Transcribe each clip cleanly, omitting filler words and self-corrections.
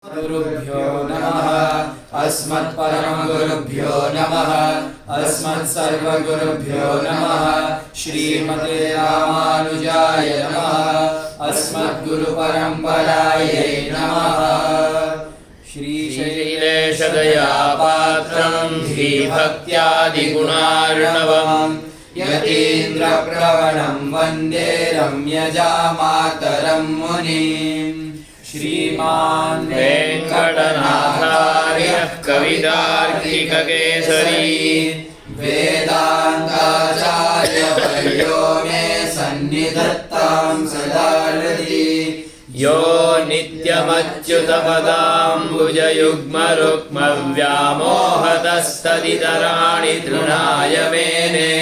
गुरुभ्यो नमः। अस्मत्परमगुरुभ्यो नमः। अस्मत्सर्वगुरुभ्यो नमः। श्रीमते रामानुजाय नमः। अस्मद्गुरुपरम्परायै नमः। श्रीशैलेशदयापात्रं धीभक्त्यादिगुणार्णवं यतीन्द्रप्रवणं वन्दे रम्यजामातरं मुनिम्। श्रीमान् वेङ्कटनाथार्यः कवितार्किककेसरी वेदान्ताचार्यवर्यो मे सन्निधत्तां सदा हृदि। यो नित्यमच्युतपदाम्बुजयुग्मरुक्मव्यामोहतस्तदितराणि तृणाय मेने।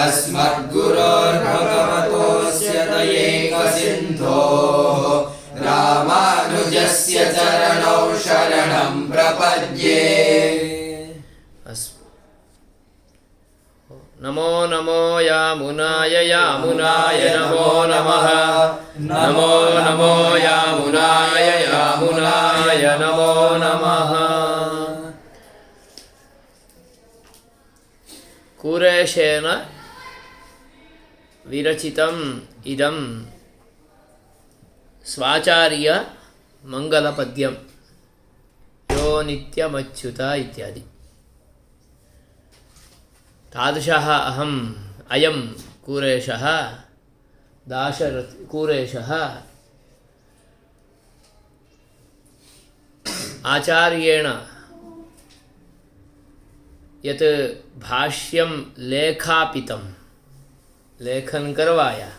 अस्मद्गुरोर्भगवतोऽस्य दयैकसिन्धोः रामानुजस्य चरणौ शरणं प्रपद्ये। नमो नमो यामुनाय यामुनाय नमो नमः। नमो नमो यामुनाय यामुनाय नमो नमः। कुरेशेन विरचितम् इदं स्वाचार्य मंगलपद्यम यो नित्यमच्युत इत्यादि। तादृशः अहम् अयं कुरेशः दाशरथि कुरेशः आचार्येण यत् भाष्यं लेखापितं लेखन करवाया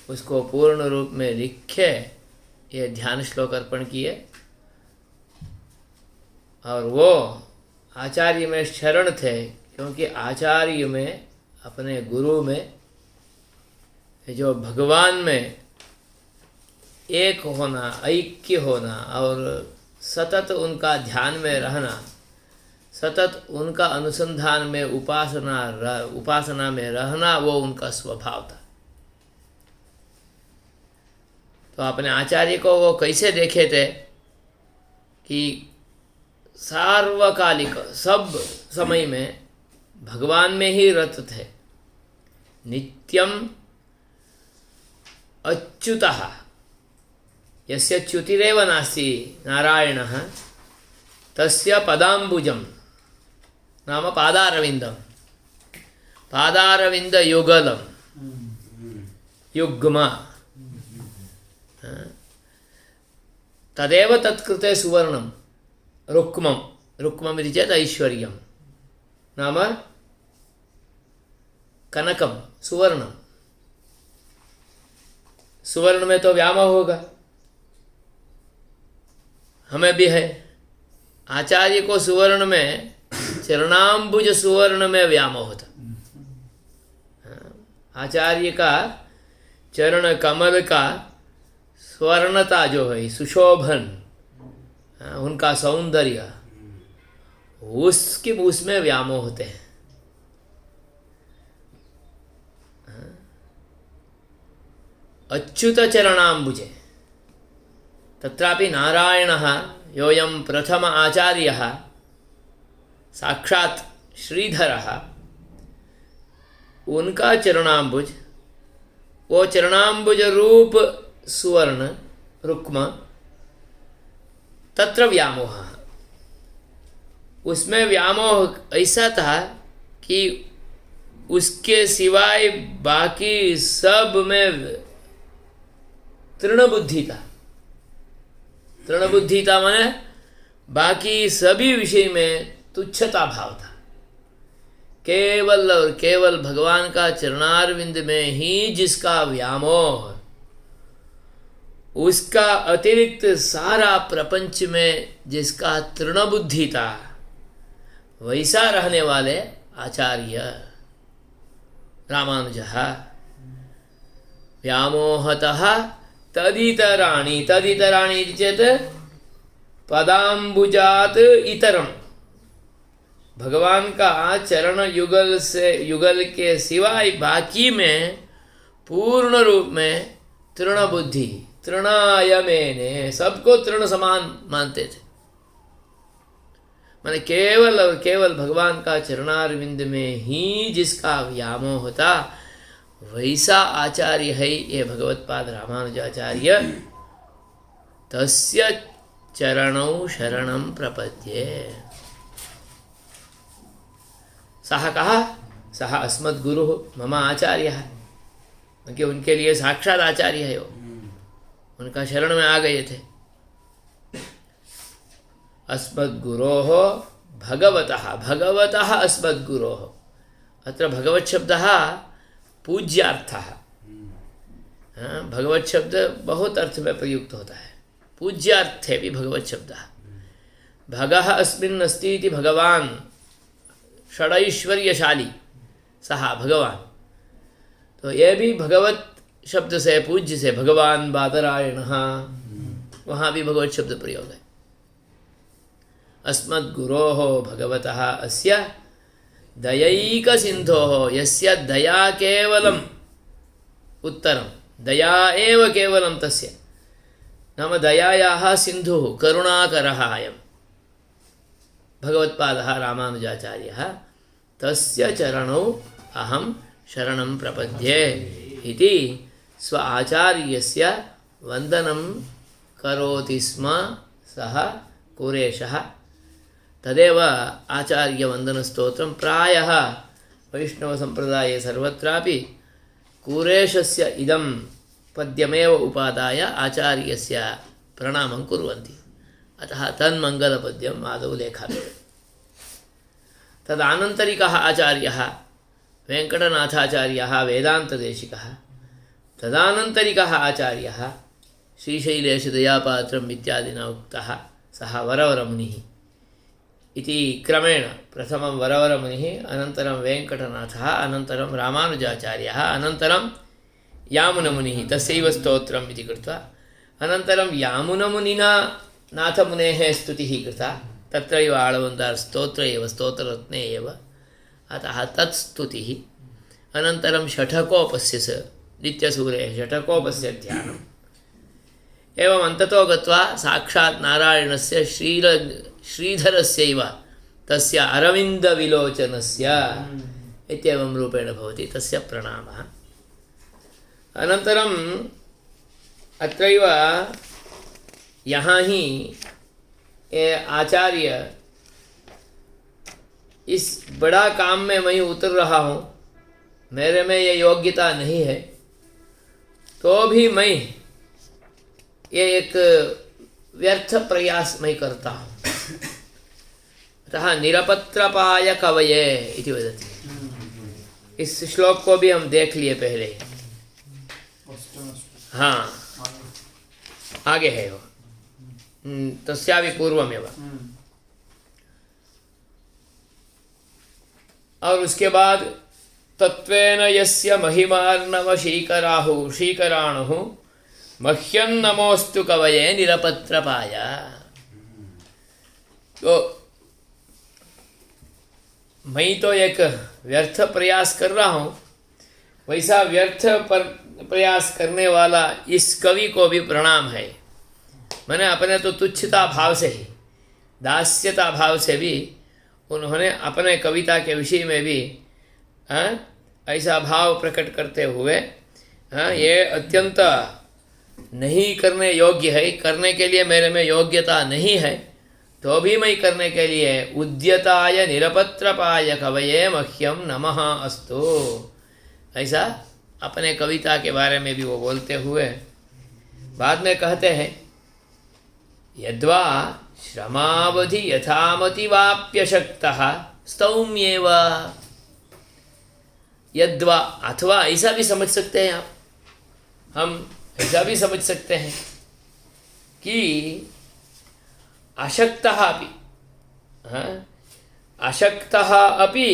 उसको पूर्ण रूप में लिखे ये ध्यान श्लोक अर्पण किए। और वो आचार्य में शरण थे क्योंकि आचार्य में अपने गुरु में जो भगवान में एक होना ऐक्य होना और सतत उनका ध्यान में रहना सतत उनका अनुसंधान में उपासना में रहना वो उनका स्वभाव था। तो अपने आचार्य को वो कैसे देखे थे कि सार्वकालिक सब समय में भगवान में ही रत थे। नित्यम अच्युतः यस्य च्युतिरेव नास्ति नारायणः तस्य पदाम्बुजं नाम पादारविन्दं पादारविन्दयुगलं युग्म तदेव तत्कृते सुवर्णं रुक्मं रुक्ममिति चेत् ऐश्वर्यं नाम कनकं सुवर्णं। सुवर्ण में तो व्यामोह होगा, हमें भी है। आचार्य को सुवर्ण में चरणाम्बुज सुवर्ण में व्यामोह था। आचार्य का चरण कमल का स्वर्णता जो है सुशोभन उनका सौंदर्य उसमें व्यामोह होते हैं। अच्युत चरणाम्बुजे तत्रापि नारायणः योऽयं प्रथम आचार्यः साक्षात् श्रीधरः उनका चरणाम्बुज वो चरणाम्बुज रूप सुवर्ण रुक्म तत्र व्यामोह उसमें व्यामोह ऐसा था कि उसके सिवाय बाकी सब में तृणबुद्धि था। तृणबुद्धि था माने बाकी सभी विषय में तुच्छता भाव था। केवल और केवल भगवान का चरणारविंद में ही जिसका व्यामोह उसका अतिरिक्त सारा प्रपंच में जिसका तृणबुद्धि था वैसा रहने वाले आचार्य रामानुजः व्यामोहतः तदितराणि तदितराणि चेत् पदाम्बुजात् इतरम भगवान का चरण युगल के सिवाय बाकी में पूर्ण रूप में तृणाय मेने, सबको तृण समान मानते थे। माने केवल और केवल भगवान का चरणारविंद में ही जिसका व्यामोह था, वैसा आचार्य है ये भगवत्पाद रामानुजाचार्य। तस्य चरणौ शरणं प्रपद्ये। सः कहा? सः अस्मद्गुरु मम आचार्य है, क्योंकि उनके लिए साक्षात आचार्य है वो, उनका शरण में आ गए थे। अस्मद्गुरोः भगवतः, भगवतः अस्मद्गुरोः। अत्र भगवत् शब्दः पूज्यार्थः। भगवत् शब्द बहुत अर्थ में प्रयुक्त होता है, पूज्यार्थे भी भगवत् शब्दः। भगः अस्मिन् अस्ति इति भगवान, षडैश्वर्यशाली सहा भगवान, तो ये भी भगवत शब्द से, पूज्य से, भगवान बादरायणः, वहाँ भी भगवत शब्द प्रयोग है। अस्मद्गुरोः भगवतः अस्य दयैक सिन्धोः, यस्य दया केवलम् उत्तरं, दया एव केवलं तस्य, नाम दयायाः सिन्धुः करुणाकरः अयं भगवत्पादः रामानुजाचार्यः। तस्य चरणौ अहं शरणं प्रपद्ये इति स्व आचार्यस्य वन्दनं करोति स्म सः कुरेशः। तदेव आचार्यवन्दनस्तोत्रं प्रायः वैष्णवसम्प्रदाये सर्वत्रापि कुरेशस्य इदं पद्यमेव उपादाय आचार्यस्य प्रणामं कुर्वन्ति। अतः तन्मङ्गलपद्यम् आदौ लेखामि। तदानन्तरिकः आचार्यः वेङ्कटनाथाचार्यः वेदान्तदेशिकः। तदानन्तरिकः आचार्यः श्रीशैलेशदयापात्रम् इत्यादिना उक्तः सः वरवरमुनिः इति क्रमेण, प्रथमं वरवरमुनिः, अनन्तरं वेङ्कटनाथः, अनन्तरं रामानुजाचार्यः, अनन्तरं यामुनमुनिः, तस्यैव स्तोत्रम् इति कृत्वा, अनन्तरं यामुनमुनिना नाथमुनेः स्तुतिः कृता, तत्रैव आळवन्दार् स्तोत्र एव, स्तोत्ररत्ने एव, अतः तत्स्तुतिः। अनन्तरं षठकोपस्य, नित्यसूरेः षठकोपस्य ध्यानम्। एवम् अन्ततो गत्वा साक्षात् नारायणस्य श्रीधरस्यैव तस्य अरविन्दविलोचनस्य इत्येवं रूपेण भवति, तस्य प्रणामः। अनन्तरम् अत्रैव यहाँ ही ये आचार्य, इस बड़ा काम में मैं उतर रहा हूँ, मेरे में ये योग्यता नहीं है, तो भी मैं ये एक व्यर्थ प्रयास मैं करता हूँ। अतः निरपत्रपाय कवये इति वदति। इस श्लोक को भी हम देख लिए पहले। हाँ, आगे है वो, तस्यापि पूर्वमेव। और उसके बाद तत्वेन यस्य महिमार्णव शीकराहुः शीकराणुः मह्यं नमोस्तु कवये निरपत्रपाय। तो मैं तो एक व्यर्थ प्रयास कर रहा हूँ, वैसा व्यर्थ प्रयास करने वाला इस कवि को भी प्रणाम है। मैंने अपने तो तुच्छता भाव से ही, दास्यता भाव से भी उन्होंने अपने कविता के विषय में भी ऐसा भाव प्रकट करते हुए ये अत्यंत नहीं करने योग्य है, करने के लिए मेरे में योग्यता नहीं है, तो भी मैं करने के लिए उद्यताय निरपत्रपाय कवये मह्यम नमः अस्तु, ऐसा अपने कविता के बारे में भी वो बोलते हुए बाद में कहते हैं, यद्वा श्रमावधि यथामति वाप्यशक्तः स्तौम्येव। यद्वा, अथवा ऐसा भी समझ सकते हैं आप, हम ऐसा भी समझ सकते हैं कि अशक्तः अपि, अशक्तः अपि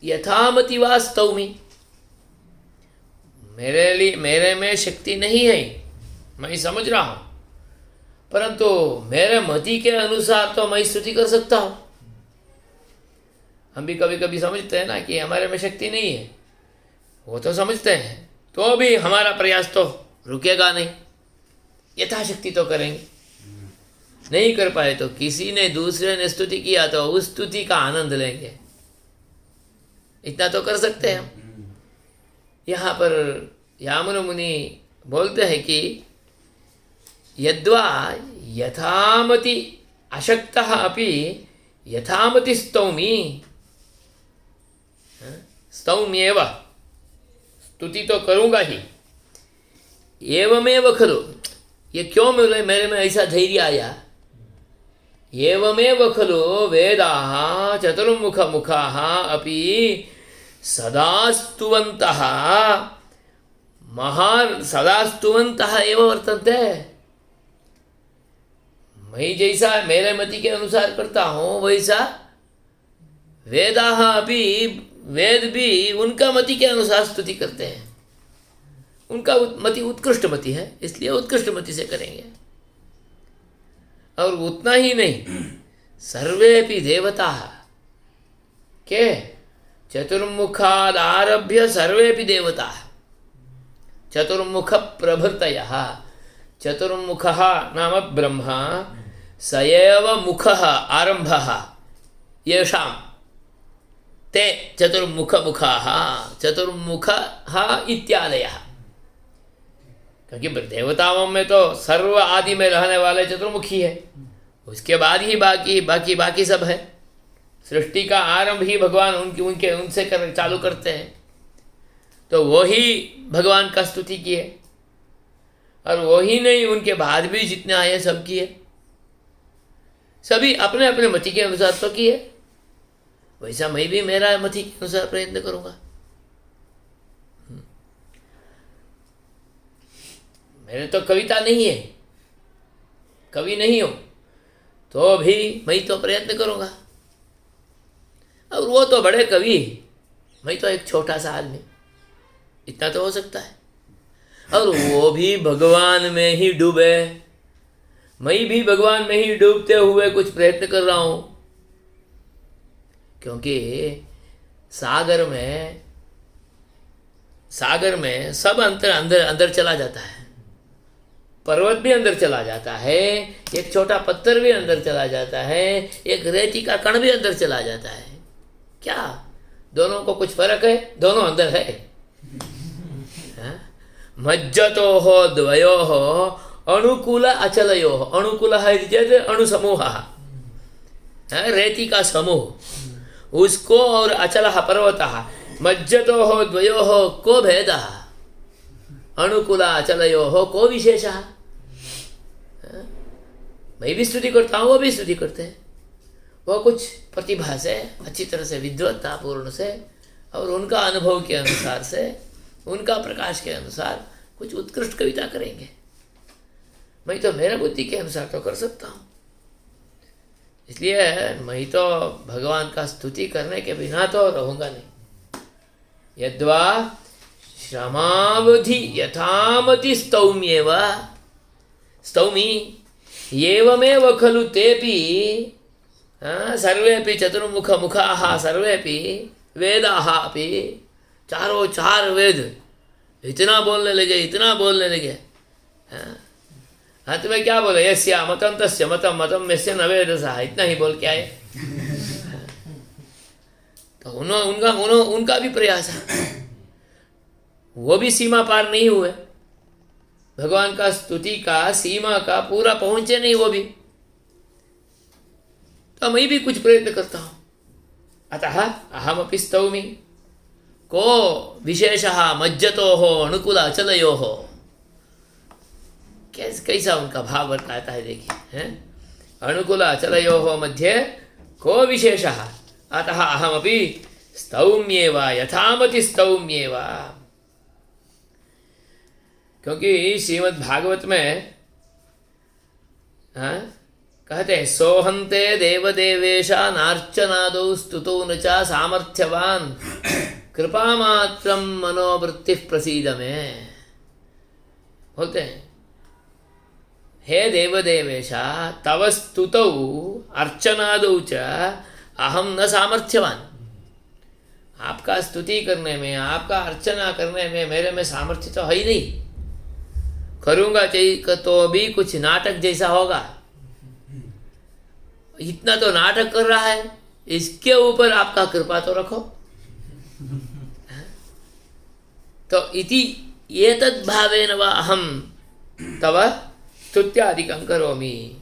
यथामति वा स्तौमि। मेरे में शक्ति नहीं है, मैं समझ रहा हूँ, परंतु मेरे मति के अनुसार तो मैं स्तुति कर सकता हूँ। हम भी कभी कभी समझते हैं ना कि हमारे में शक्ति नहीं है, वो तो समझते हैं, तो भी हमारा प्रयास तो रुकेगा नहीं, यथाशक्ति तो करेंगे। नहीं कर पाए तो किसी ने दूसरे ने स्तुति किया तो उस स्तुति का आनंद लेंगे, इतना तो कर सकते हैं हम। यहाँ पर यामुन मुनि बोलते हैं कि यद्वा यथामति अशक्तः अपि यथामति स्तौमि, स्तौम्येव, स्तुति तो करूँगा ही। एवमेव खलु, ये क्यों मेरे में ऐसा धैर्य आया? एवमेव खलु वेदाः चतुर्मुखमुखाः अपि सदा स्तुवन्तः सदा स्तुवन्तः एव वर्तन्ते। मैं जैसा मेरे मति के अनुसार करता हूँ वैसा वेदाः अपि, वेद भी उनका मति के अनुसार स्तुति करते हैं। उनका मति उत्कृष्ट मति है, इसलिए उत्कृष्ट मति से करेंगे। और उतना ही नहीं, सर्वेपि देवताः के चतुर्मुखाद आरभ्य सर्वेपि देवताः, चतुर्मुख प्रभृतयः, चतुर्मुखः नाम ब्रह्मा, स एव मुखः आरम्भः येषां ते चतुर्मुखमुखाः, चतुर्मुखः इत्यादयः। क्योंकि देवताओं में तो सर्व आदि में रहने वाले चतुर्मुखी है, उसके बाद ही बाकी सब है। सृष्टि का आरंभ ही भगवान उनसे चालू करते हैं, तो वही भगवान का स्तुति किए। और वही नहीं, उनके बाद भी जितने आए सब किए, सभी अपने अपने मति के अनुसार तो किए। वैसा मैं भी मेरा मति के अनुसार प्रयत्न करूँगा। मेरे तो कविता नहीं है, कवि नहीं हो, तो भी मैं तो प्रयत्न करूँगा। और वो तो बड़े कवि, मैं तो एक छोटा सा आदमी, इतना तो हो सकता है। और वो भी भगवान में ही डूबे, मैं भी भगवान में ही डूबते हुए कुछ प्रयत्न कर रहा हूँ। क्योंकि सागर में सब अंदर चला जाता है। पर्वत भी अंदर चला जाता है, एक छोटा पत्थर भी अंदर चला जाता है, एक रेती का कण भी अंदर चला जाता है। क्या दोनों को कुछ फर्क है? दोनों अंदर है। मज्जतोः द्वयोः अनुकूल अचलयोः, अनुकूल है चेत अणुसमूह, रेती का समूह, उसको और अचलः पर्वतः, मज्जतोः द्वयोः को भेदः, अनुकूल अचलयोः को विशेषः। मैं भी स्तुति करता हूँ, वो भी स्तुति करते हैं। वो कुछ प्रतिभा से, अच्छी तरह से, विद्वत्तापूर्ण से, और उनका अनुभव के अनुसार से, उनका प्रकाश के अनुसार कुछ उत्कृष्ट कविता करेंगे। मैं तो मेरा बुद्धि के अनुसार तो कर सकता हूँ। इसलिए मैं तो भगवान का स्तुति करने के बिना तो रहूँगा नहीं। यद्वा श्रमावधि यथामति स्तौम्येव, स्तौमि एवमेव खलु तेपि सर्वेपि चतुर्मुखमुखाः सर्वेपि वेदाः अपि, चारों चार वेद इतना बोलने लगे। अंत में क्या बोले? यस्या मतम तस्य मतम, मतम यस्य न वेदसः, इतना ही बोल के आए। तो उनका भी प्रयास है, वो भी सीमा पार नहीं हुए, भगवान का स्तुति का सीमा का पूरा पहुंचे नहीं वो भी। तो मैं भी कुछ प्रयत्न करता हूँ। अतः अहमपि स्तौमि को विशेषः मज्जतोः अनुकूल अचलयोः। कैसा उनका भाव बताता है, देखिए हैं? अनुकूल अचलयोः मध्ये को विशेषः, अतः अहमपि स्तौम्येव, यथामति स्तौम्येव। क्योंकि श्रीमद् भागवत में कहते हैं, सोहन्ते देवदेवेशा नार्चनादौ स्तुतो न च सामर्थ्यवान् कृपामात्रं मनोवृत्तिः प्रसीद में। बोलते हैं, हे देवदेवेशा तव स्तुतौ अर्चनादौ च अहम न सामर्थ्यवान्। आपका स्तुति करने में, आपका अर्चना करने में मेरे में सामर्थ्य तो है ही नहीं। करूँगा चाहिए तो भी कुछ नाटक जैसा होगा। इतना तो नाटक कर रहा है, इसके ऊपर आपका कृपा तो रखो। तो इति एतद् भावेन वा अहं तव स्तुत्यादिकं करोमि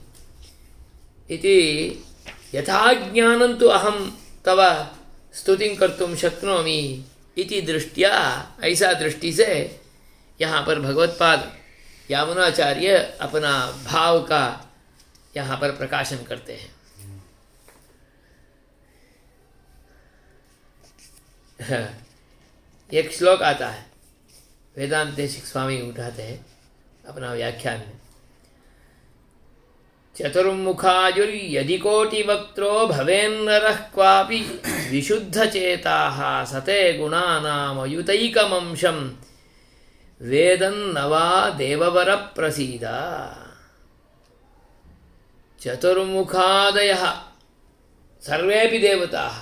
इति यथा ज्ञानं तु अहं तव स्तुतिं कर्तुं शक्नोमि इति दृष्टिया, ऐसा दृष्टि से यहाँ पर भगवत्पाद यामुनाचार्य अपना भाव का यहाँ पर प्रकाशन करते हैं। एक श्लोक आता है, वेदांत देशिक स्वामी उठाते हैं अपना व्याख्यान में। चतुर्मुखायुर्यदि कोटिवक्त्रो भवेन्नरः क्वापि विशुद्धचेताः सते गुणानामयुतैकमंशं वेदन्न वा देववर प्रसीद। चतुर्मुखादयः सर्वेपि देवताः,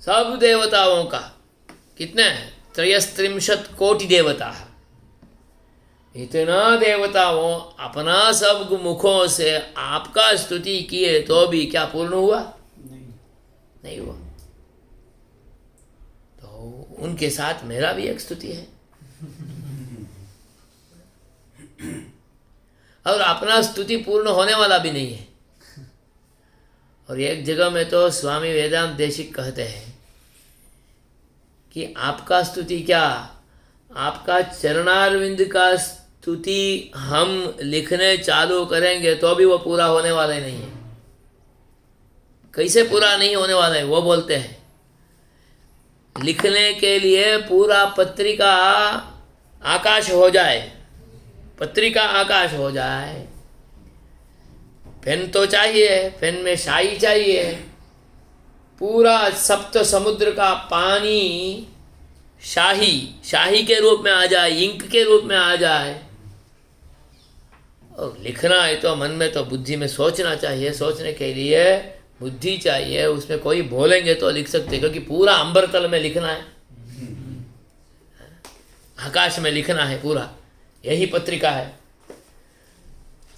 सब देवताओं का कितने, 33 कोटि देवता। इतना देवताओं अपना सब मुखों से आपका स्तुति किए तो भी क्या पूर्ण हुआ? नहीं हुआ। तो उनके साथ मेरा भी एक स्तुति है। और अपना स्तुति पूर्ण होने वाला भी नहीं है। और एक जगह में तो स्वामी वेदांत देशिक कहते हैं कि आपका स्तुति क्या, आपका चरणारविंद का स्तुति हम लिखने चालू करेंगे तो भी वो पूरा होने वाला ही नहीं है। कैसे पूरा नहीं होने वाला है? वो बोलते हैं लिखने के लिए पूरा पत्रिका आकाश हो जाए, पत्रिका आकाश हो जाए, पेन तो चाहिए, पेन में शाई चाहिए, पूरा सप्त समुद्र का पानी शाही के रूप में आ जाए, इंक के रूप में आ जाए। और लिखना है तो मन में तो बुद्धि में सोचना चाहिए, सोचने के लिए बुद्धि चाहिए, उसमें कोई बोलेंगे तो लिख सकते, क्योंकि पूरा अंबरतल में लिखना है, आकाश में लिखना है पूरा, यही पत्रिका है।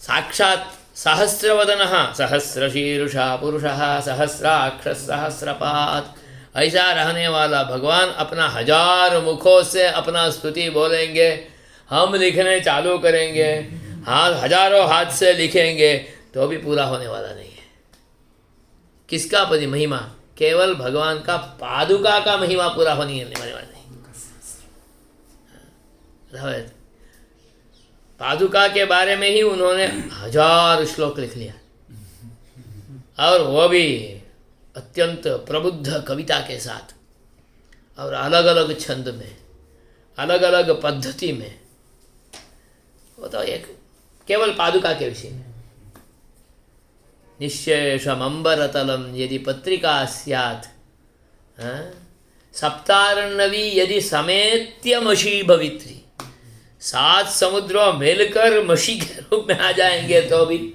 साक्षात सहस्रवदनः सहस्रशीर्षा पुरुषः सहस्राक्षः सहस्रपाद, ऐसा रहने वाला भगवान अपना 1000 मुखों से अपना स्तुति बोलेंगे। हम लिखने चालू करेंगे, हजारों हाथ से लिखेंगे तो भी पूरा होने वाला नहीं है। किसका पति महिमा? केवल भगवान का पादुका का महिमा पूरा होने वाला नहीं। पादुका के बारे में ही उन्होंने 1000 श्लोक लिख लिया, और वो भी अत्यंत प्रबुद्ध कविता के साथ, और अलग अलग छंद में, अलग अलग पद्धति में। वो तो एक केवल पादुका के विषय में। निःशेषमंबरतलम यदि पत्रिका स्यात्, सप्तार्णवी यदि समेत्य मशी भवित्री, 7 समुद्रों मिलकर मशी के रूप में आ जाएंगे तो भी।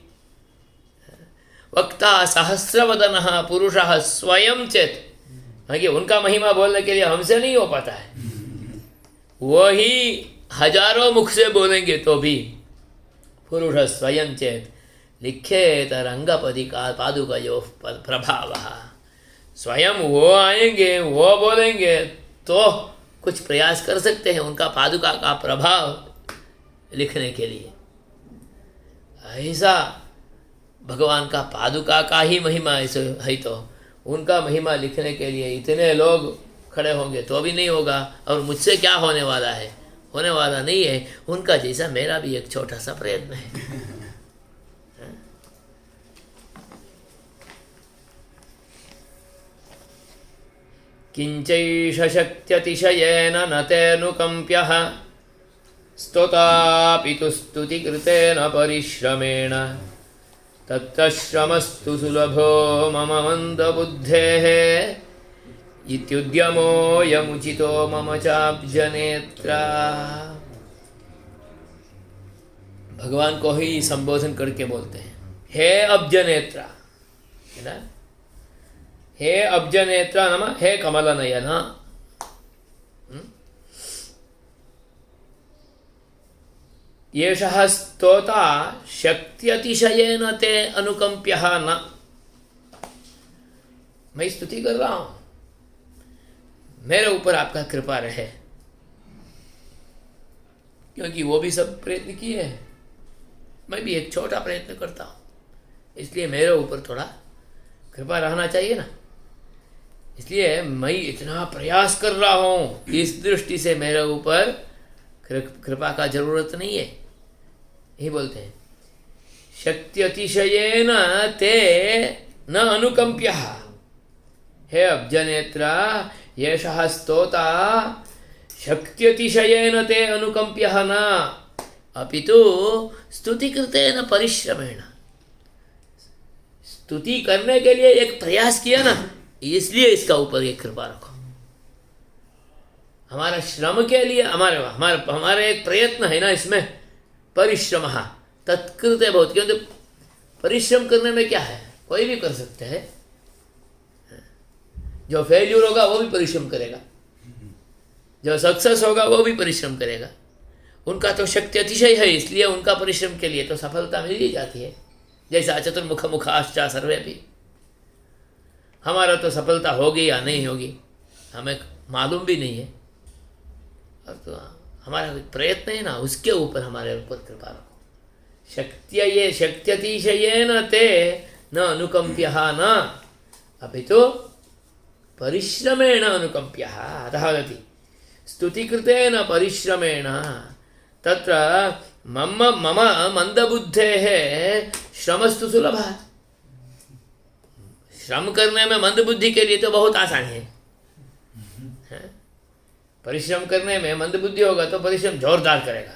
वक्ता सहस्रवदनः पुरुषः स्वयं चेत, कि उनका महिमा बोलने के लिए हमसे नहीं हो पाता है, वही हजारों मुख से बोलेंगे तो भी। पुरुष स्वयं चेत लिखेत रंगपदी का पादुकयो प्रभावः, स्वयं वो आएंगे, वो बोलेंगे तो कुछ प्रयास कर सकते हैं उनका पादुका का प्रभाव लिखने के लिए। ऐसा भगवान का पादुका का ही महिमा ऐसे है, तो उनका महिमा लिखने के लिए इतने लोग खड़े होंगे तो भी नहीं होगा। और मुझसे क्या होने वाला है? होने वाला नहीं है। उनका जैसा मेरा भी एक छोटा सा प्रयत्न है। किंचैष शक्त्यतिशयेन न तेऽनुकम्प्यः स्तोतापि तु स्तुतिकृतेन परिश्रमेण तत्र श्रमस्तु सुलभो मम मन्दबुद्धेः इत्युद्यमोऽयमुचितो मम चाब्जनेत्रा। भगवान को ही संबोधन करके बोलते हैं, हे अब्जनेत्रा, है ना? हे अब्जनेत्रा नाम हे कमलनयन, येषः स्तोता शक्त्यतिशयेन ते अनुकंप्यः न। मैं स्तुति कर रहा हूं, मेरे ऊपर आपका कृपा रहे, क्योंकि वो भी सब प्रयत्न किए हैं, मैं भी एक छोटा प्रयत्न करता हूं, इसलिए मेरे ऊपर थोड़ा कृपा रहना चाहिए ना। इसलिए मैं इतना प्रयास कर रहा हूं, इस दृष्टि से मेरे ऊपर कृपा का जरूरत नहीं है। यही बोलते हैं, शक्ति अतिशयेन ते न अनुकंप्यः। हे अब्जनेत्रा, येषः स्तोता शक्त्यतिशयेन ते अनुकंप्यः न अपितु स्तुतिकृतेन परिश्रमेण। स्तुति करने के लिए एक प्रयास किया ना, इसलिए इसका ऊपर एक कृपा रखो। हमारा श्रम के लिए हमारे एक प्रयत्न है ना, इसमें परिश्रम तत्कृते बहुत, क्योंकि परिश्रम करने में क्या है, कोई भी कर सकते हैं। जो फेल्यूर होगा वो भी परिश्रम करेगा, जो सक्सेस होगा वो भी परिश्रम करेगा। उनका तो शक्ति अतिशय है, इसलिए उनका परिश्रम के लिए तो सफलता मिल ही जाती है। जैसा चतुर्मुख मुखाश्चा सर्वे भी, हमारा तो सफलता होगी या नहीं होगी हमें मालूम भी नहीं है, और तो हमारा प्रयत्न है ना, उसके ऊपर हमारे ऊपर कृपा रखो। शक्त्यतिशयेन ते न अनुकंप्यः न अपितु परिश्रमेण अनुकंप्यः। अतः गति स्तुतिकृतेन परिश्रमेण तत्र मम मंदबुद्धेः श्रमस्तु सुलभः। श्रम करने में मंदबुद्धि के लिए तो बहुत आसान है। परिश्रम करने में मंदबुद्धि होगा तो परिश्रम जोरदार करेगा।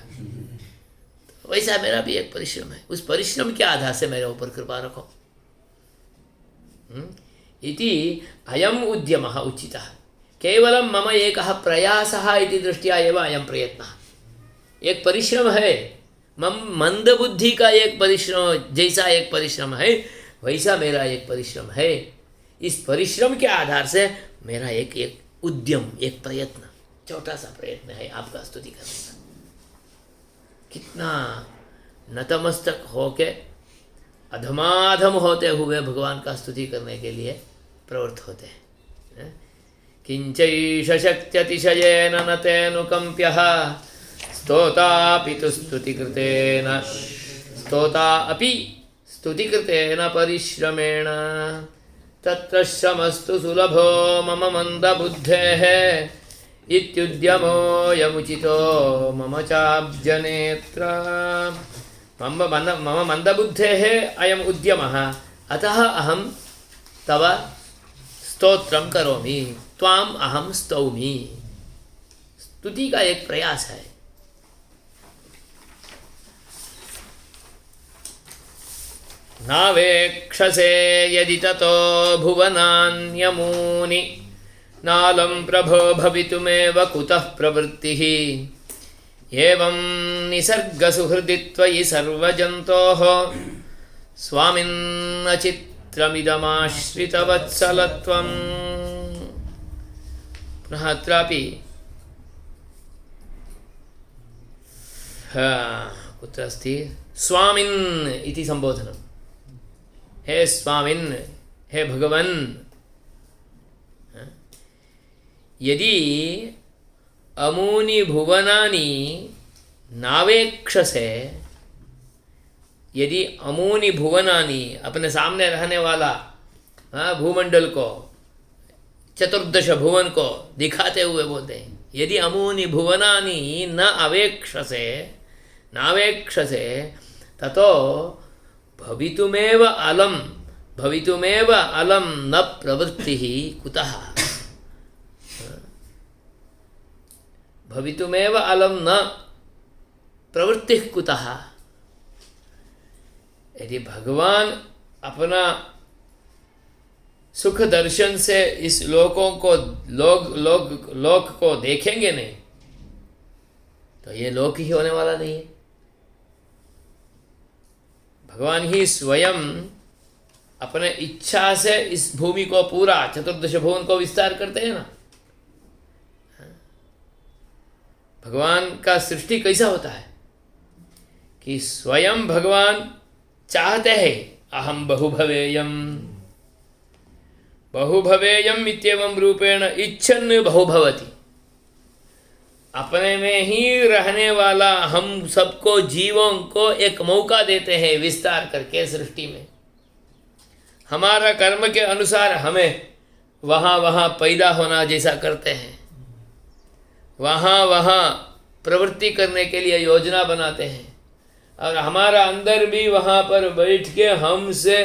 तो वैसा मेरा भी एक परिश्रम है, उस परिश्रम के आधार से मेरे ऊपर कृपा रखो। इति अयम उद्यमः उचितः। केवलं मम एकः प्रयासः इति दृष्ट्या एव अयं प्रयत्नः। एक परिश्रम है, मंदबुद्धि का एक परिश्रम, जैसा एक परिश्रम है वैसा मेरा एक परिश्रम है। इस परिश्रम के आधार से मेरा एक उद्यम, एक प्रयत्न, छोटा सा प्रयत्न है आपका स्तुति करने का। कितना नतमस्तक होके अधमाधम होते हुए भगवान का स्तुति करने के लिए प्रवृत्त होते हैं। किंचैष शक्त्यतिशयेन न तेऽनुकंप्यः स्तोतापि तु स्तुतिकृतेन स्तोता अपि स्तुतिकृतेन परिश्रमेण तत्र श्रमस्तु सुलभो मम मंदबुद्धेः इत्युद्यमो यमुचितो मम चाब्जनेत्र। मम मंदबुद्धेः अयम् उद्यमः, अतः अहं तव स्तोत्रं करोमि, त्वाम् अहं स्तौमि। स्तुति का एक प्रयास है। नावेक्षसे यदि ततो भुवनान्यमूनि नालं प्रभो भवितुमेव कुतः प्रवृत्तिः। एवं निसर्गसुहृदि त्वयि सर्वजन्तोः स्वामिन्नचित्रमिदमाश्रितवत्सलत्वम्। पुनः अत्रापि कुत्र अस्ति, स्वामिन् इति सम्बोधनं। हे स्वामिन्, हे भगवन्, यदि अमूनि भुवनानि नावेक्षसे, यदि अमूनि भुवनानि अपने सामने रहने वाला भूमंडल को, चतुर्दश भुवन को दिखाते हुए बोलते हैं, यदि अमूनि भुवनानि न अवेक्षसे नावेक्षसे ततो भवितुमेव अलम न प्रवृत्तिः कुतः। भवितुमेव अलम न प्रवृत्तिः कुतः। यदि भगवान अपना सुख दर्शन से इस लोकों को लोक को देखेंगे नहीं तो ये लोक ही होने वाला नहीं है। भगवान ही स्वयं अपने इच्छा से इस भूमि को पूरा चतुर्दश भुवन को विस्तार करते हैं ना। भगवान का सृष्टि कैसा होता है, कि स्वयं भगवान चाहते हैं अहम बहुभवेयम, बहुभवेयम इत्येवं रूपेण इच्छन् बहुभवति। अपने में ही रहने वाला हम सबको जीवों को एक मौका देते हैं विस्तार करके सृष्टि में। हमारा कर्म के अनुसार हमें वहाँ वहाँ पैदा होना जैसा करते हैं, वहाँ वहाँ प्रवृत्ति करने के लिए योजना बनाते हैं, और हमारा अंदर भी वहाँ पर बैठ के हमसे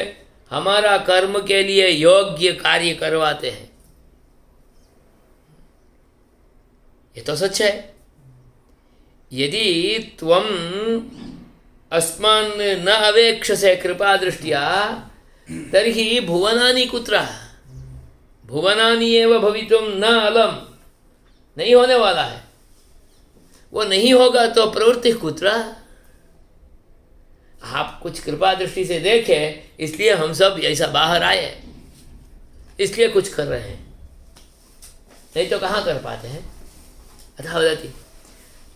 हमारा कर्म के लिए योग्य कार्य करवाते हैं। ये तो सच है। यदि त्वम अस्मान् न अवेक्षसे कृपा दृष्टिया तर्हि भुवनानि कुत्र, भुवनानि एव भवितुं न अलम, नहीं होने वाला है। वो नहीं होगा तो प्रवृत्ति कुत्र। आप कुछ कृपा दृष्टि से देखें, इसलिए हम सब ऐसा बाहर आए, इसलिए कुछ कर रहे हैं, नहीं तो कहाँ कर पाते हैं। अतः वदति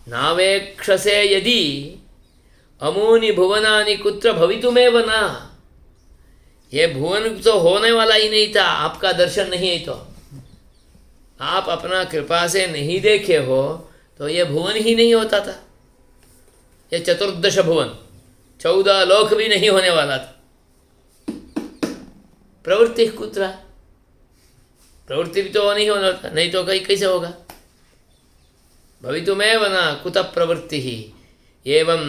नावेक्षसे यदि अमूनि भुवनानि कुत्र भवितुमेव न। ये भुवन तो होने वाला ही नहीं था, आपका दर्शन नहीं है तो, आप अपना कृपा से नहीं देखे हो तो ये भुवन ही नहीं होता था। ये 14 भुवन, 14 लोक भी नहीं होने वाला था। प्रवृत्ति कुत्र, प्रवृत्ति भी तो नहीं होना था, नहीं तो कहीं कैसे होगा। भवितुमेव न कुतः प्रवृत्तिः एवं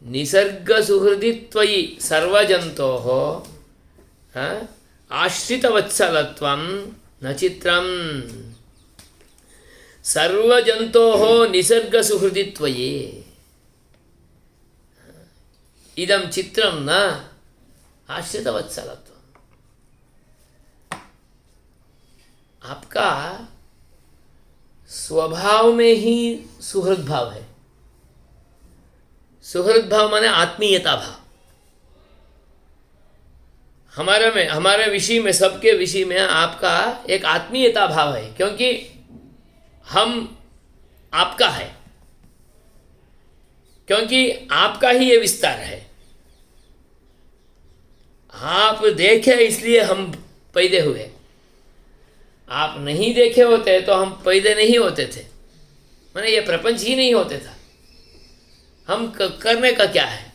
निसर्गसुहृदित्वयि सर्वजन्तोः आश्रितवत्सलत्वं न चित्रम्। सर्वजन्तोः निसर्गसुहृदित्वये इदं चित्रं न आश्रितवत्सलत्वम्। आपका स्वभाव में ही सुहृद भाव है। सुहृद भाव माने आत्मीयता भाव। हमारे विषय में, सबके विषय में आपका एक आत्मीयता भाव है, क्योंकि हम आपका है, क्योंकि आपका ही ये विस्तार है। आप देखे इसलिए हम पैदा हुए, आप नहीं देखे होते तो हम पैदा नहीं होते थे, माने ये प्रपंच ही नहीं होते था। हम करने का क्या है।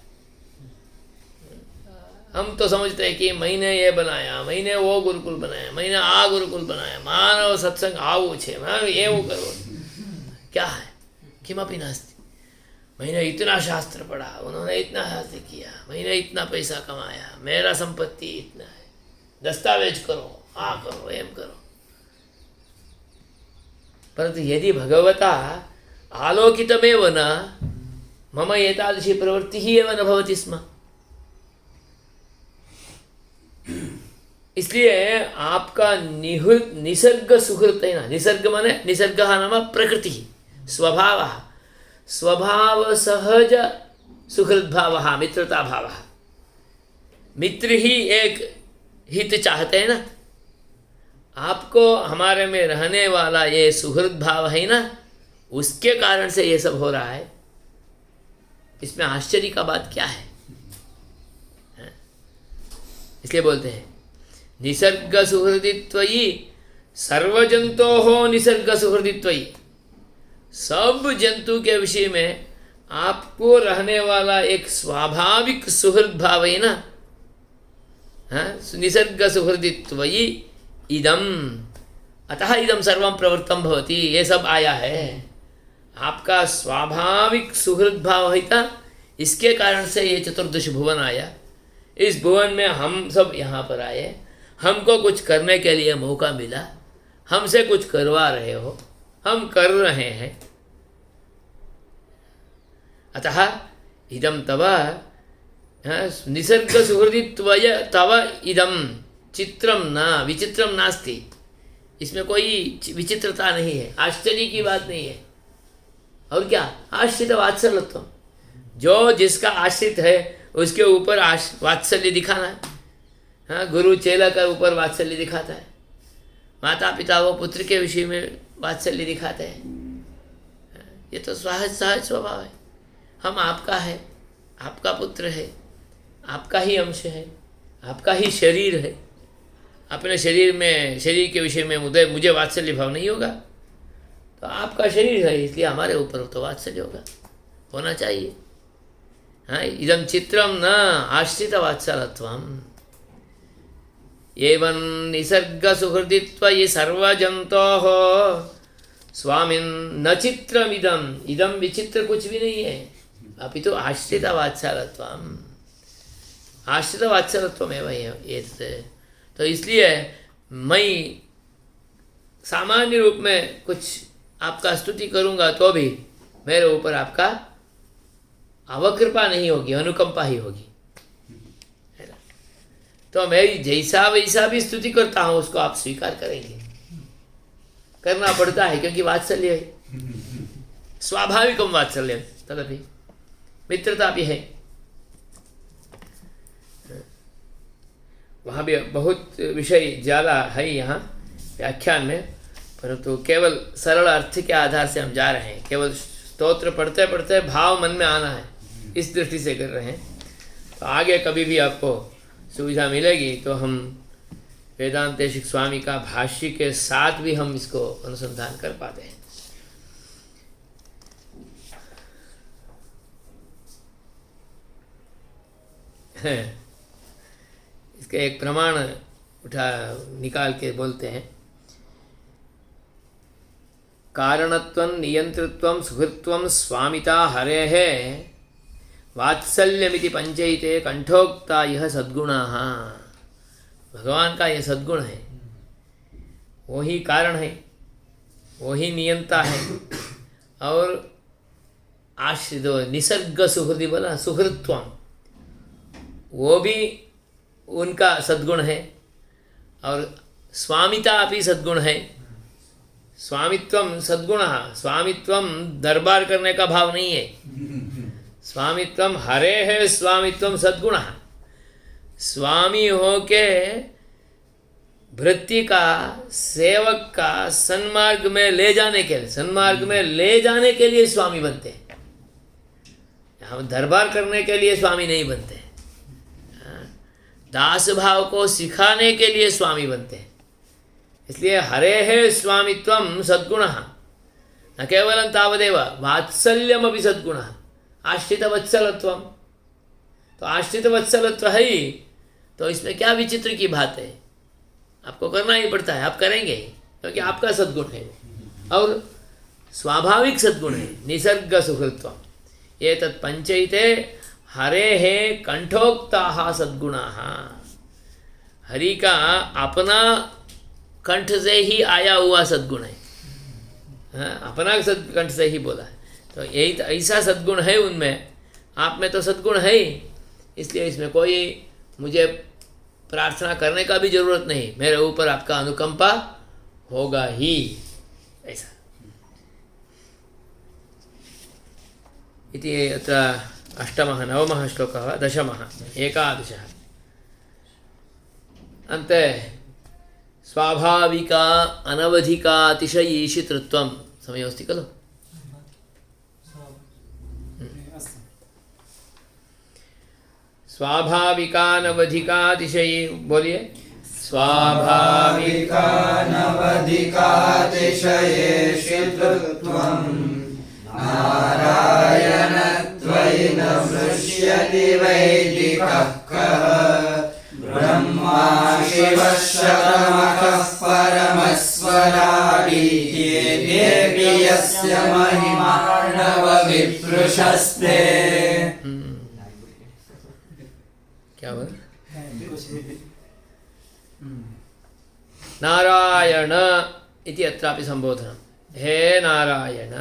हम तो समझते हैं कि मैंने ये बनाया, मैंने वो गुरुकुल बनाया, मैंने आ गुरुकुल बनाया, मानव सत्संग आओ छे, मानव ये वो करो, क्या है, किमपि नास्ति। मैंने इतना शास्त्र पढ़ा, उन्होंने इतना शास्त्र किया, मैंने इतना पैसा कमाया, मेरा संपत्ति इतना है, दस्तावेज करो, आ करो, एम करो। परंतु यदि भगवता आलोकितमेव न मम एतादृशी प्रवृत्तिः एव न भवति स्म। इसलिए आपका निसर्ग सुहृत है ना। निसर्ग माने, निसर्गः नाम प्रकृतिः, स्वभावः, स्वभाव सहज सुहृद भावः, मित्रता भावः। मित्र ही एक हित चाहते हैं ना। आपको हमारे में रहने वाला ये सुहृद भाव है ना, उसके कारण से ये सब हो रहा है। इसमें आश्चर्य का बात क्या है? इसलिए बोलते हैं निसर्ग सुहृदित्वयि सर्वजंतोः निसर्ग सुहृदित्वयि। सब जंतु के विषय में आपको रहने वाला एक स्वाभाविक सुहृद भाव है ना। निसर्ग सुहृदित्वयि इदम, अतः इदम सर्वं प्रवृत्तं भवति। ये सब आया है, आपका स्वाभाविक सुहृद भाव है था, इसके कारण से ये 14 भुवन आया। इस भुवन में हम सब यहाँ पर आए, हमको कुछ करने के लिए मौका मिला, हमसे कुछ करवा रहे हो, हम कर रहे हैं। अतः इदम तव निसर्ग सुहृदित्वय तव इदम चित्रम न विचित्रम नास्ति। इसमें कोई विचित्रता नहीं है, आश्चर्य की बात नहीं है। और क्या? आश्रित वात्सल्यत्व। जो जिसका आश्रित है उसके ऊपर वात्सल्य दिखाना है। हाँ, गुरु चेला का ऊपर वात्सल्य दिखाता है, माता पिता वो पुत्र के विषय में वात्सल्य दिखाते हैं। ये तो सहज स्वभाव है। हम आपका है, आपका पुत्र है, आपका ही अंश है, आपका ही शरीर है। अपने शरीर के विषय में मुझे वात्सल्य भाव नहीं होगा, तो आपका शरीर है इसलिए हमारे ऊपर तो वात्सल्य होना चाहिए। हाँ, इदं चित्रम न आश्रित वात्सलत्वम् एवं निसर्ग सुहृदित्वयि सर्वजन्तोः स्वामिन् न चित्रमिदम्, इदम विचित्र कुछ भी नहीं है, अपितु आश्रित वात्सलत्वम्, आश्रित वात्सलत्वमेव एतत्। तो इसलिए मैं सामान्य रूप में कुछ आपका स्तुति करूँगा तो भी मेरे ऊपर आपका अवकृपा नहीं होगी, अनुकंपा ही होगी, है ना। तो मैं जैसा वैसा भी स्तुति करता हूँ उसको आप स्वीकार करेंगे, करना पड़ता है क्योंकि वात्सल्य है, स्वाभाविकम वात्सल्य तदपि मित्रता भी है। वहाँ भी बहुत विषय ज़्यादा है यहाँ व्याख्यान में, परंतु केवल सरल अर्थ के आधार से हम जा रहे हैं, केवल स्तोत्र पढ़ते पढ़ते भाव मन में आना है, इस दृष्टि से कर रहे हैं। तो आगे कभी भी आपको सुविधा मिलेगी तो हम वेदांतेशिक स्वामी का भाष्य के साथ भी हम इसको अनुसंधान कर पाते हैं। इसका एक प्रमाण निकाल के बोलते हैं, कारणत्वं नियंतृत्वं सुहृत्वं स्वामिता हरेः वात्सल्यमिति पंचैते कंठोक्ता यह सद्गुणाः। भगवान का यह सद्गुण है, वो ही कारण है, वो ही नियंता है, और आश्रित निसर्ग सुहृदि बोला, सुहृत्वम वो भी उनका सद्गुण है, और स्वामिता भी सद्गुण है। स्वामित्वम सद्गुणः, स्वामित्वम दरबार करने का भाव नहीं है, स्वामित्वम हरे है, स्वामित्वम सद्गुणः। स्वामी हो के भृत्य का, सेवक का सन्मार्ग में ले जाने के लिए, सन्मार्ग में ले जाने के लिए स्वामी बनते हैं, हम दरबार करने के लिए स्वामी नहीं बनते। दास भाव को सिखाने के लिए स्वामी बनते हैं, इसलिए हरे है स्वामित्वम सद्गुणः, न केवलं तावदेव वात्सल्यमपि सद्गुणः, आश्रित वत्सलत्वम। तो आश्रित वत्सलत्व है ही, तो इसमें क्या विचित्र की बात है, आपको करना ही पड़ता है, आप करेंगे ही, क्योंकि आपका सद्गुण है और स्वाभाविक सद्गुण है, निसर्ग सुहृत्वम। ये तत्पंचैते हरे है कंठोक्ता सद्गुणाः। हरि का अपना कंठ से ही आया हुआ सद्गुण है, अपना कंठ से ही बोला है, तो यही ऐसा सद्गुण है उनमें, आप में तो सद्गुण है ही, इसलिए इसमें कोई मुझे प्रार्थना करने का भी जरूरत नहीं, मेरे ऊपर आपका अनुकंपा होगा ही, ऐसा। इति अत्र अष्टमः नवमः श्लोकः दशमः एकादशः। अन्ते स्वाभाविका अनवधिकातिशयीशितृत्वं समयोऽस्ति खलु। स्वाभाविकानवधिकातिशयी बोलिए, स्वाभाविकानवधिकातिशयेषितृत्वं नारायणत्वयि न दृश्यति वैदिकः कः ब्रह्मा शिवः शतमखः परमस्वराडि येऽपि यस्य महिमार्णवविप्रुषस्ते। क्या बोल नारायण इति अत्रापि संबोधनम्, हे नारायण।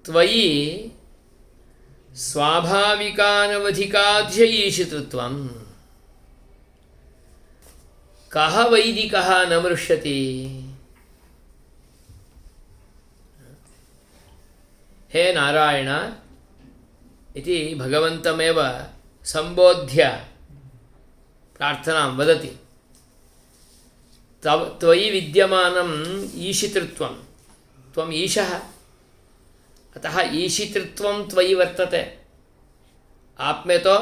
त्वयि स्वाभाविकानवधिकातिशयीशितृत्वं कः वैदिकः न मृष्यति। हे नारायण इति भगवन्तमेव संबोध्य प्रार्थनां वदति। त्वयि विद्यमानम् ईशितृत्वं, त्वम् ईशः, अतः ईशितृत्वं त्वयि वर्तते, आप में तो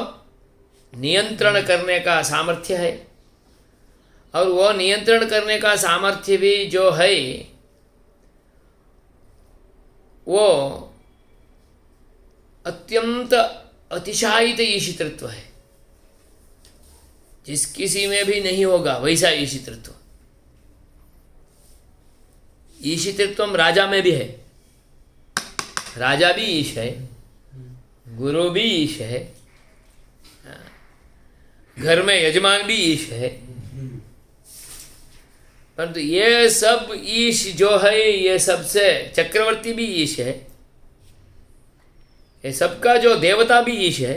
नियंत्रण करने का सामर्थ्य है, और वो नियंत्रण करने का सामर्थ्य भी जो है वो अत्यंत अतिशायित ईशितृत्व है, जिस किसी में भी नहीं होगा वैसा ईशितृत्व। ईशितृत्व राजा में भी है, राजा भी ईश है, गुरु भी ईश है, घर में यजमान भी ईश है, परंतु ये सब ईश जो है ये सबसे चक्रवर्ती भी ईश है, ये सबका जो देवता भी ईश है,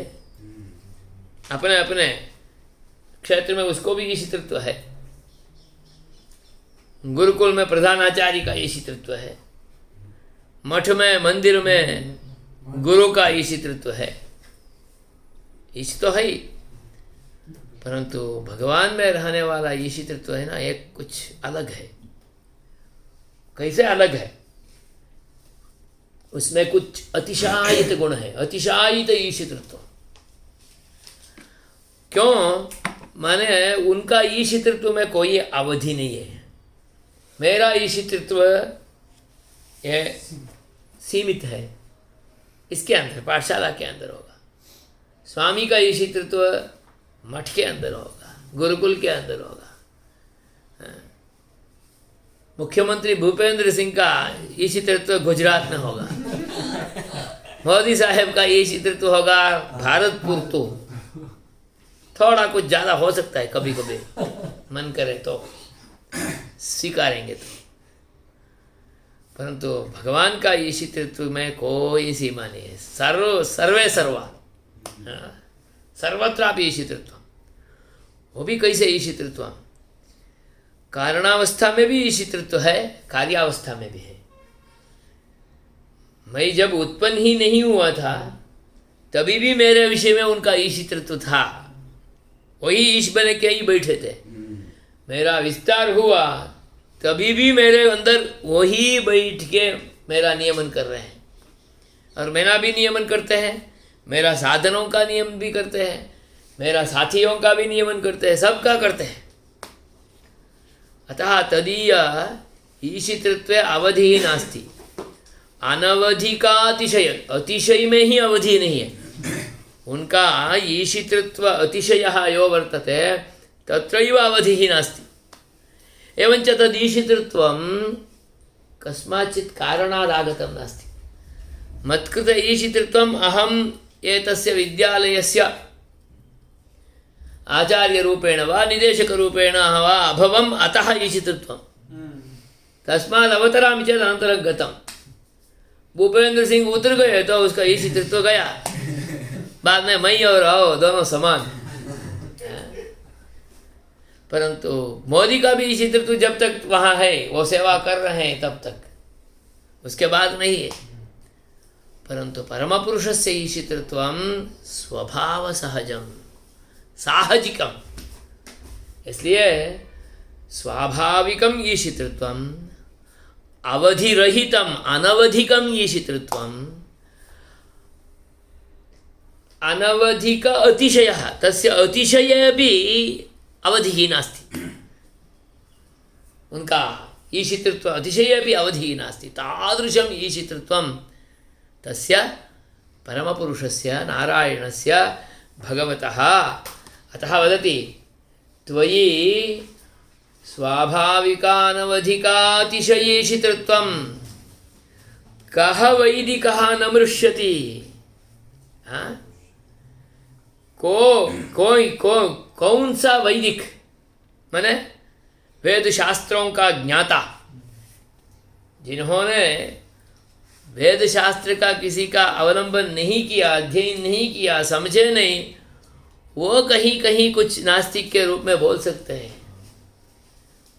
अपने अपने क्षेत्र में उसको भी ईशितृत्व है। गुरुकुल में प्रधानाचार्य का ईशितृत्व है, मठ में मंदिर में गुरु का ईशितृत्व है, ईश तो है ही, परंतु भगवान में रहने वाला ईशितृत्व है ना, एक कुछ अलग है। कैसे अलग है? उसमें कुछ अतिशायित गुण है, अतिशायित ईशितृत्व। क्यों? माने उनका ईशितृत्व में कोई अवधि नहीं है, मेरा ईशितृत्व ये सीमित है, इसके अंदर पाठशाला के अंदर होगा। स्वामी का ईशितृत्व मठ के अंदर होगा, गुरुकुल के अंदर होगा। मुख्यमंत्री भूपेंद्र सिंह का ईशितृत्व गुजरात में होगा, मोदी साहब का ईशितृत्व होगा भारत पुरतो, थोड़ा कुछ ज़्यादा हो सकता है, कभी कभी मन करे तो स्वीकारेंगे तो, परंतु भगवान का ईशितृत्व में कोई सीमा नहीं है। सर्वे सर्वा, सर्वत्रापि ईशितृत्व। वो भी कैसे ईशितृत्व? कारणावस्था में भी ईशितृत्व है, कार्यावस्था में भी है। मैं जब उत्पन्न ही नहीं हुआ था तभी भी मेरे विषय में उनका ईशितृत्व था, वही ईश बने के ही बैठे थे। मेरा विस्तार हुआ तभी भी मेरे अंदर वही बैठ के मेरा नियमन कर रहे हैं, और मेरा भी नियमन करते हैं, मेरा साधनों का नियम भी करते हैं, मेरा साथियों का भी नियमन करते हैं, सबका करते हैं। अतः तदीय ईशितृत्व अवधि ही नास्ति, अनवधि का अतिशय, अतिशय में ही अवधि नहीं है। उनका ईशितृत्व अतिशयः यो वर्तते तत्रैव अवधि ही नास्ति। एवञ्च तदीशितृत्वं कस्माचित् कारणादागतं नास्ति। मत्कृत ईशितृत्वम् अहम् एतस्य विद्यालयस्य आचार्यरूपेण वा निदेशकरूपेण वा अभवम्, अतः ईशितृत्वं। तस्मात् अवतरामि चेत् अनन्तरं गतं। भूपेंद्र सिंह उतर गए तो उसका ईशितृत्व गया, बाद में मैं और आओ दोनों समान। परंतु मोदी का भी ईशितृत्व जब तक वहाँ है, वो सेवा कर रहे हैं तब तक, उसके बाद नहीं है। परंतु परमपुरुषस्य ईशितृत्वं स्वभाव सहजम, साहजिकम, इसलिए स्वाभाविकम ईशितृत्वम, अवधिरहितम अनवधिकम ईशितृत्वम, अनवधिक अतिशयः, तस्य अतिशये अपि अवधि नास्ति। उनका ईशितृत्व अतिशये अपि अवधि नास्ति। तादृशम् ईशितृत्वं तस्य परमपुरुषस्य नारायणस्य भगवतः। अतः वदति त्वयि स्वाभाविकानवधिकातिशयीशितृत्वं कः वैदिकः न मृष्यति। कौन सा वैदिक, माने वेद शास्त्रों का ज्ञाता, जिन्होंने वेद शास्त्र का किसी का अवलंबन नहीं किया, अध्ययन नहीं किया, समझे नहीं, वो कहीं कहीं कुछ नास्तिक के रूप में बोल सकते हैं,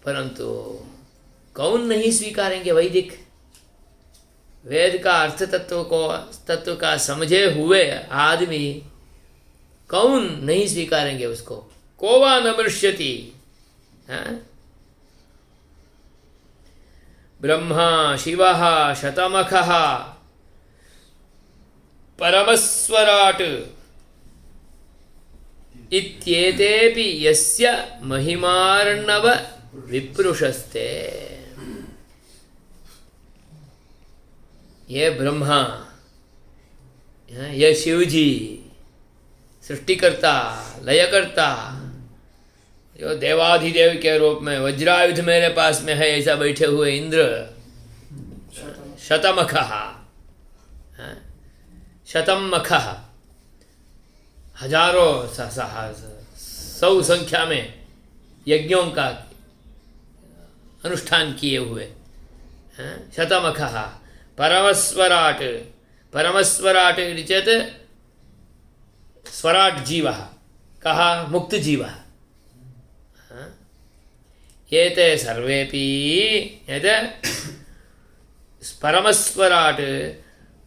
परंतु कौन नहीं स्वीकारेंगे वैदिक? वेद का अर्थ तत्व का समझे हुए आदमी कौन नहीं स्वीकारेंगे उसको? को वा न मृष्यति। ब्रह्मा शिवः शतमखः परमस्वराट इत्येतेपि यस्य महिमार्णव विप्रुषस्ते। ये ब्रह्मा, ये शिव जी सृष्टिकर्ता लयकर्ता, जो देवाधिदेव के रूप में वज्रायुध मेरे पास में है ऐसा बैठे हुए इंद्र, शतमखः, शतमखः, हजारों सौ संख्या में यज्ञों का अनुष्ठान किए हुए शतमखः परमस्वराट। परमस्वराट इति चेत् स्वराट जीवः कः मुक्त जीवः। एते सर्वेपि यत् परमस्वराट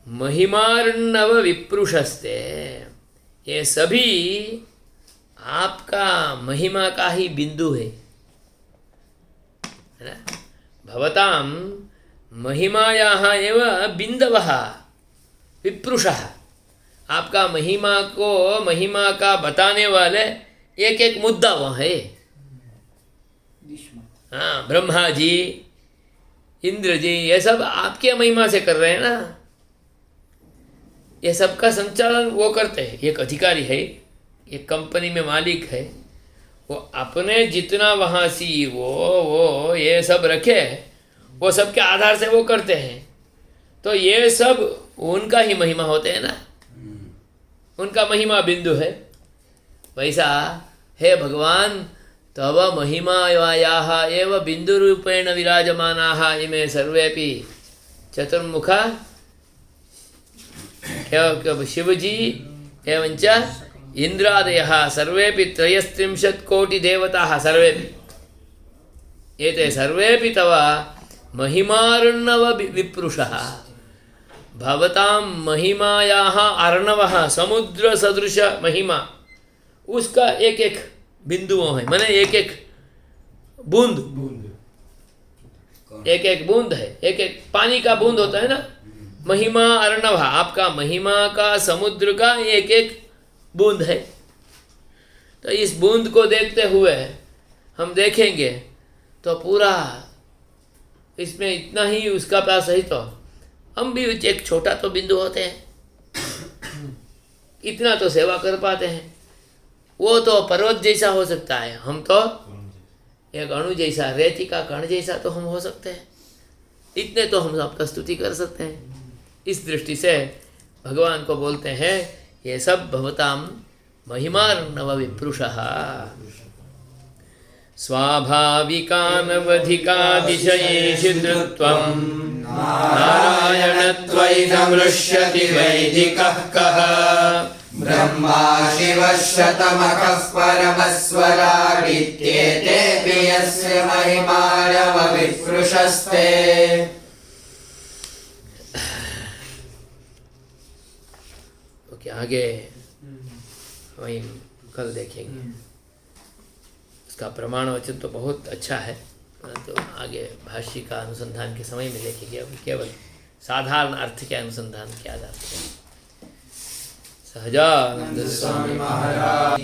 महिमार्णव विप्रुषस्ते, ये सभी आपका महिमा का ही बिंदु है ना। भवतां महिमायाः एव बिंदवः विप्रुषः, आपका महिमा का बताने वाले एक एक मुद्दा वहाँ है। हाँ, ब्रह्मा जी, इंद्र जी, ये सब आपके महिमा से कर रहे हैं ना। ये सबका संचालन वो करते हैं, एक अधिकारी है, एक कंपनी में मालिक है, वो अपने जितना वहाँ सी वो ये सब रखे, वो सब के आधार से वो करते हैं। तो ये सब उनका ही महिमा होते हैं ना, उनका महिमा बिंदु है। वैसा हे भगवान, तव महिमायाः एव बिंदुरूपेण विराजमानाः इमे सर्वेपि चतुर्मुखा शिवजी एवञ्च इंद्रादयः सर्वेपि 33 कोटि देवताः सर्वेपि, एते सर्वेपि तव महिमार्णव विप्रुषः। भवतां महिमायाः अर्णवः समुद्र सदृश महिमा, उसका एक एक बिंदुओं है, माने एक एक बूंद, एक एक बूंद है, एक एक पानी का बूंद होता है ना। महिमा अर्णव, आपका महिमा का समुद्र का एक एक बूंद है। तो इस बूंद को देखते हुए हम देखेंगे तो पूरा इसमें इतना ही उसका पास है, तो हम भी एक छोटा तो बिंदु होते हैं, इतना तो सेवा कर पाते हैं। वो तो पर्वत जैसा हो सकता है, हम तो एक अणु जैसा, रेती का कण जैसा तो हम हो सकते हैं। इतने तो हम आपका स्तुति कर सकते हैं। इस दृष्टि से भगवान को बोलते हैं ये सब भवतां महिमार्णव विप्रुषः। स्वाभाविकानवधिकातिशयेषु धृत्वं नारायणत्वयि नमृष्यति वैदिकः कः। ब्रह्मा शिवः शतमखः परमस्वराडित्येतेऽपि यस्य महिमार्णव विप्रुषस्ते। ओके, आगे वहीं कल देखेंगे। इसका प्रमाण वचन तो बहुत अच्छा है, परंतु आगे भाष्य का अनुसंधान के समय में देखेंगे। अभी केवल साधारण अर्थ के अनुसंधान के आधार पर। सहजानंद स्वामी महाराज।